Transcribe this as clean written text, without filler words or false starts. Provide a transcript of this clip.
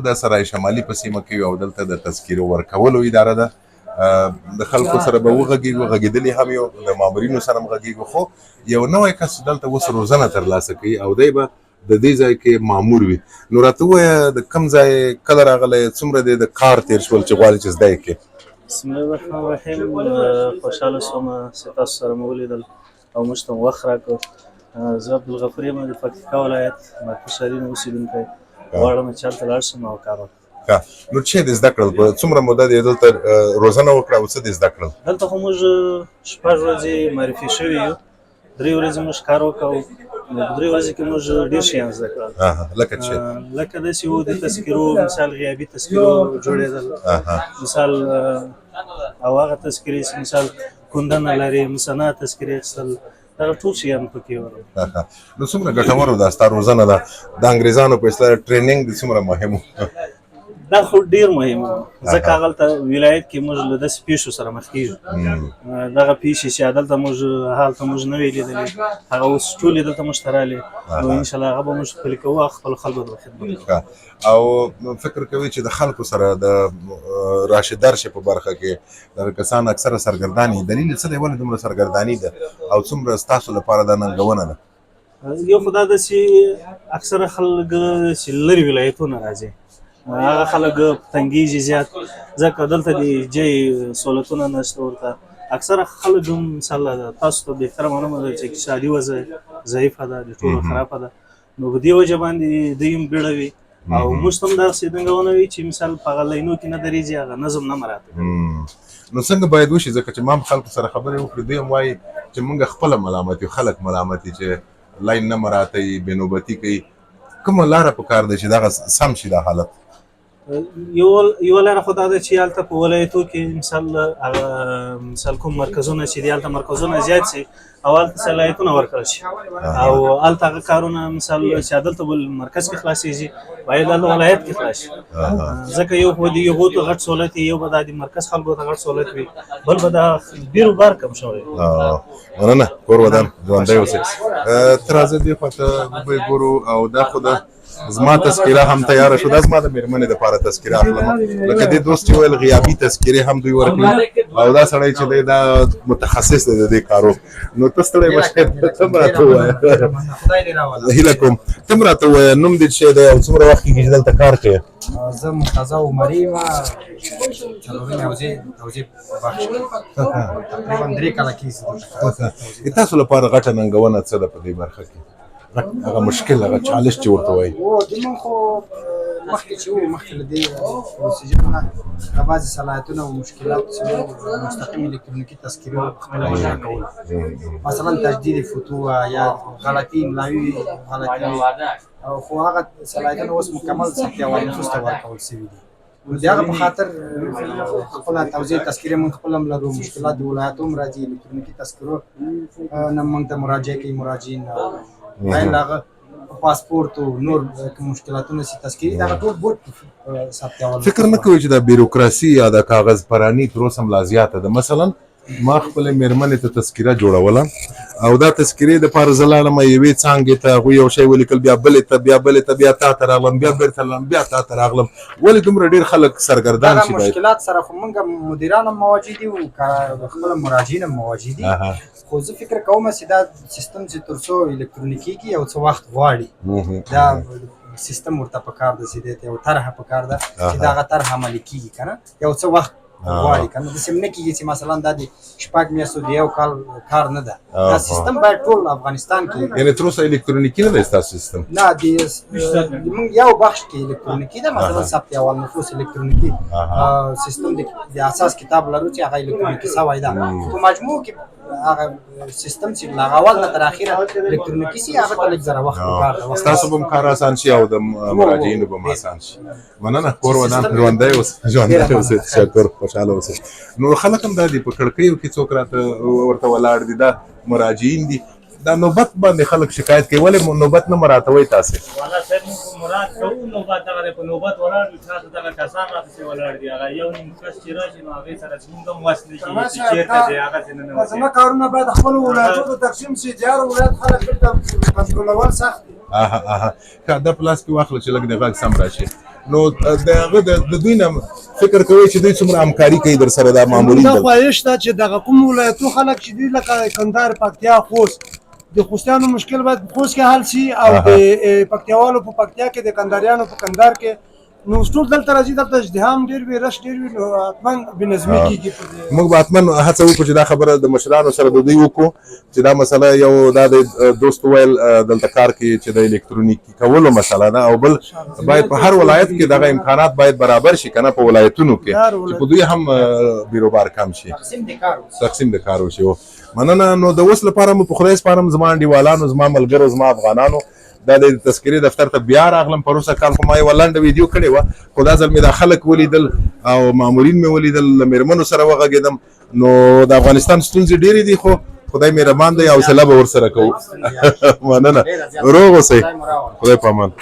د سرای شمالي په سیمه کې او دلته د تذکیرو ورکولو اداره ده. د خلکو سره به وغږیږو، غږېدلي هم یو، د مامورینو سره هم غږیږو، خو یو نوی کس دلته اوس روزنه ترلاسه کوي او دی به د دې ځای کې مامور وي. نو راته ووایه د کوم ځای کله راغلی، څومره دی د کار تېر شول چې غواړې چې زده یې کړې؟ بسم الله الرحمن الرحیم. خوشحاله شوم چې تاسو سره مو ولیدل او موږ ته وخت راکړ. زه عبدالغفور یم د پکتیکا ولایت مرکز شهرین اوسېدونکی. غواړم چې هلته لاړ شم او کار وکړم. نو څه دې زده کړل؟ په څومره موده دې دلته روزنه وکړه او څه دې زده کړل؟ دلته خو موږ 6 ورځې معرفي شوي یو، 3 ورځې موږ کار وکړو. په 3 ورځې کې موږ ډېر شیان زده کړل. لکه څه؟ لکه داسې وو د تذکیرو مثال غیابي تذکیرو جوړېدل، مثال او هغه تذکیرې چې مثال کوندنه لري، مسنه تذکیرې اخیستل، دغه ټول شیان پکې وو. نو څومره ګټوره ده ستا روزنه ده؟ د انګریزانو په اصطلاح ټریننګ دې څومره مهم و؟ دا خو ډېر مهم و، ځکه هغلته ولایت کې موږ له داسې پیښو سره مخ کېږو. دغه پیښې چې دلته موږ هلته موږ نه وې لیدلې، هغه اوس ټولې دلته موږ ته رالې. نو انشاءالله هغه به موږ پلي کوو او خپلو خلکو ته به خدمت کوو. او فکر کوي چې د خلکو سره د راشد درشي په برخه کې دغه کسان اکثره سرګرداني، دلیل څه دی ولې دومره سرګرداني ده او څومره ستاسو لپاره دا ننګونه ده؟ یو خو دا ده چې اکثره خلک چې لرې ولایتونه راځي، هغه خلک تنګېږي زیات، ځکه دلته د جای سهولتونه نشته ورته. اکثره خلک هم مثال تاسو ته بهتره معلومه ده چې اقتصادي وضع ضعیفه ده، د ټولو خرابه ده. نو په دې وجه باندې دوی هم بیړوي او موږ ته هم داسې ننګونه وي چې مثال په هغه لاینو کې نه درېږي، هغه نظم نه مراعات کوي. نو څنګه باید وشي؟ ځکه چې ما هم خلکو سره خبرې وکړې، دوی هم وایي چې موږ خپله ملامت یو، خلک ملامت دي چې لاین نه مراعاتوي، بې نوبتي کوي. کومه لاره په کار ده چې دغه سم شي دا حالت؟ یوه لاره خو دا ده چې هلته په ولایتو کې مثال کوم مرکزونه چې دي، هلته مرکزونه زیات شي او هلته صلاحیتونه ورکړل شي او هلته هغه کارونه مثال چې دلته بل مرکز کې خلاصېږي باید هلته ولایت کې خلاص شي. ځکه یو خو د هغو ته غټ سهولت وي، یو به دا د مرکز خلکو ته غټ سهولت وي، بل به دا بیروبار کم شوی. مننه، کور ودان ژوندی اوسئ. ته راځه دې خوا ته وګورو او دا خو ده زما تذکیره هم تیاره شو. دا زما د مېرمنې دپاره تذکیره اخلم، لکه دې دوست چې ویل غیابي تذکیرې هم دوی ورکړي او دا سړی چې دی دا متخصص دی د دې کارو. نو ته ستړی مه شې، ته هم راته ووایه. هیله کوم ته هم راته ووایه نوم دې څه دی او څومره وخت کېږي چې دلته کار کوې؟ زه مرتضی عمري یم، څلورمې حوزې بخش کې تقریبا 3 کاله کېږي. تاسو لپاره غټه ننګونه څه ده په دې برخه کې؟ هغه مشکل، هغه چالش چې ورته وایي؟ موږ خو مخکې چې وو، مخکې له دې پروسیجر نه د بعضې صلاحیتونه او مشکلات چې وو مستقیم الکترونیکي تذکیرې خپله اجرا کول، مثلا تجدید فوتو یا غلطي املایي غلطي، خو هغه صلاحیتونه اوس مکمل ثبتیوال نفوس ته ورکول شوي دي. نو د هغه په خاطر خپله توضیح تذکیرې موږ خپله هم لرو، مشکلات د ولایتو هم راځي، الکترونیکي تذکیرو نه موږ ته مراجعه کوي مراجعین، باید هغه پاسپورت او نور کوم مشکلاتونه چې تذکیرې دغه ټول بوت ثبتول. فکر نه کوي چې دا بیروکراسي یا د کاغذ پراني پروسه هم لا زیاته ده؟ مثلا ما خپلې مېرمنې ته تذکیره جوړوله او دا تذکیرې دپاره زه لاړم یوې څانګې ته، هغوی یو شی ولیکل، بیا بلې ته، بیا بلې ته، بیا تا ته راغلم، بیا بېرته لاړم، بیا تا ته راغلم. ولې دومره ډېر خلک سرګردان شي؟ دغه مشکلات سره خو موږ مدیران هم مواجه دي او خپله مراجعین هم مواجه دي، خو زه فکر کوم چې دا سیستم چې تر څو الکترونیکي کي یو څه وخت غواړي، دا سیستم ورته پکار ده چې دې ته یو طرحه پکار ده چې دا هغه طرحه عملي کېږي که نه، یو څه وخت غواړي که نه. داسې نه کېږي چې مثلا دا د 6 میاشتو د یو کال کار نه ده. دا سیستم باید ټول افغانستان کې، یعنې تر اوسه الکترونیکي نه دی ستاسو سیستم؟ نه، موږ یو بخش کې الکترونیکي ده، مثلا ثبت اول نفوس الکترونیکي سیستم د اساس کتاب لرو چې هغه الکترونیکي سوی ده. په مجموع کې هغه سیستم چې له اول نه تر اخره الکترونیکي سي، هغه ته لږ ذره وخت پکار ده. ستاسو به هم کار اسان شي او د مراجعینو به هم اسان شي. مننه، کور ودان ژوندی اوسئ. تشکر، خوشحاله اوسئ. نو خلک هم دا دي په کړکیو کې څوک راته ورته ولاړ دي، دا مراجعین دي، دا نوبت باندې خلک شکایت کوي، ولې نوبت نه مراعاتوئ تاسې؟ والله صاحب موږ مراعات کوو، نوبت دغه دی، په نوبت ولاړ یو، تاسو دغه کسان راپسې ولاړ دي، هغه یو نیم کس چې راشي نو هغې سره زموږ هم وس نه کېږي چې چېرته دی هغسې نه ننوځي. زموږ کارونه باید خپلو ولایتو ته تقسیم شي، د هر ولایت خلک دلته کنټرولول سخت دي. ښه، دا په لاس کې واخله چې لږ د غږ سم راشي. نو د هغه د دوی نه فکر کوي چې دوی څومره همکاري کوي در سره دا مامورین دا خواهش ده چې دغه کوم ولایتو خلک چې دي لکه کندهار پکتیا خوست د خوستیانو مشکل باید په خوست کې حل شي او د پکتیاوالو په پکتیا کې د کندهاریانو په کندهار کې نو ټول دلته راځي دلته ازدحام ډېر وي رش ډېر وي نو حتما بېنظمي کېږي موږ به حتما هڅه وکړو چې دا خبره د مشرانو سره د دوی وکړو چې دا مسله یو دا د دوست ویل دلته کار کوي چې د الکترونیکي کولو مسله ده او بل باید په هر ولایت کې دغه امکانات باید برابر شي که نه په ولایتونو کې چې په دوی هم بیروبار کم شي تقسیم د کار وشي مننه نو د اوس لپاره مو په خدای سپارم زما انډیوالانو زما ملګرو زما افغانانو دا د تذکرې دفتر ته بیا راغلم پروسه کال خو ما یوه لنډه ویډیو کړې وه خو دا ځل مې دا خلک ولیدل او مامورین مې ولیدل له مېرمنو سره وغږېدم نو د افغانستان ستونزې ډېرې دي خو خدای مهربان دی حوصله به ورسره کوو مننه روغ اوسئ خدای په امان